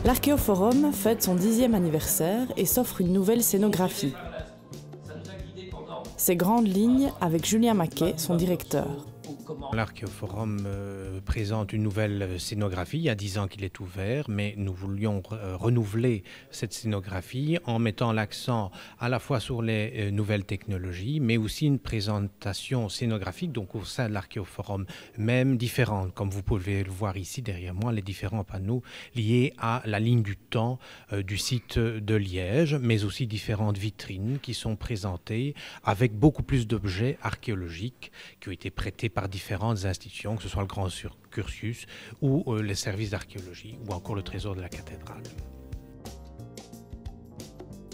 L'Archéoforum fête son 10e anniversaire et s'offre une nouvelle scénographie. Ces grandes lignes avec Julien Maquet, son directeur. L'Archéoforum présente une nouvelle scénographie. Il y a 10 ans qu'il est ouvert, mais nous voulions renouveler cette scénographie en mettant l'accent à la fois sur les nouvelles technologies, mais aussi une présentation scénographique, donc au sein de l'Archéoforum même différente. Comme vous pouvez le voir ici derrière moi, les différents panneaux liés à la ligne du temps du site de Liège, mais aussi différentes vitrines qui sont présentées avec beaucoup plus d'objets archéologiques qui ont été prêtés par différentes institutions, que ce soit le Grand Cursus ou les services d'archéologie ou encore le trésor de la cathédrale.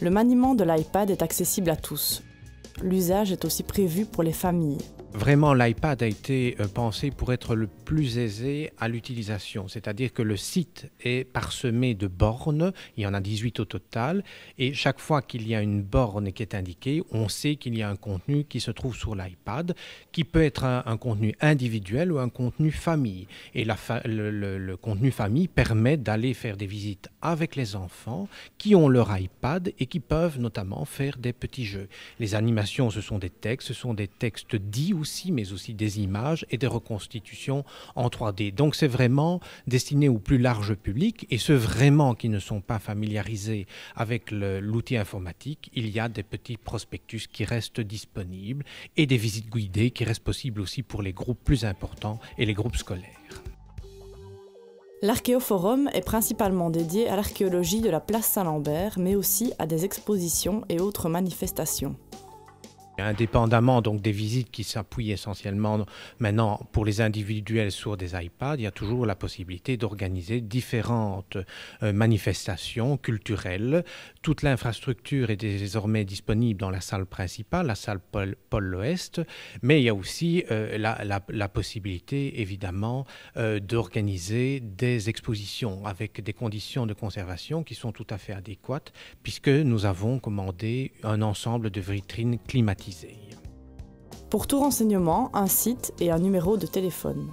Le maniement de l'iPad est accessible à tous. L'usage est aussi prévu pour les familles. Vraiment, l'iPad a été pensé pour être le plus aisé à l'utilisation, c'est-à-dire que le site est parsemé de bornes, il y en a 18 au total, et chaque fois qu'il y a une borne qui est indiquée, on sait qu'il y a un contenu qui se trouve sur l'iPad, qui peut être un contenu individuel ou un contenu famille. Et le contenu famille permet d'aller faire des visites avec les enfants qui ont leur iPad et qui peuvent notamment faire des petits jeux. Les animations, ce sont des textes dits aussi, mais aussi des images et des reconstitutions en 3D. Donc c'est vraiment destiné au plus large public, et ceux vraiment qui ne sont pas familiarisés avec l'outil informatique, il y a des petits prospectus qui restent disponibles et des visites guidées qui restent possibles aussi pour les groupes plus importants et les groupes scolaires. L'Archéoforum est principalement dédié à l'archéologie de la place Saint-Lambert, mais aussi à des expositions et autres manifestations. Indépendamment donc des visites qui s'appuient essentiellement maintenant pour les individuels sur des iPads, il y a toujours la possibilité d'organiser différentes manifestations culturelles. Toute l'infrastructure est désormais disponible dans la salle principale, la salle Paul l'Ouest, mais il y a aussi la possibilité évidemment d'organiser des expositions avec des conditions de conservation qui sont tout à fait adéquates, puisque nous avons commandé un ensemble de vitrines climatisées. Pour tout renseignement, un site et un numéro de téléphone.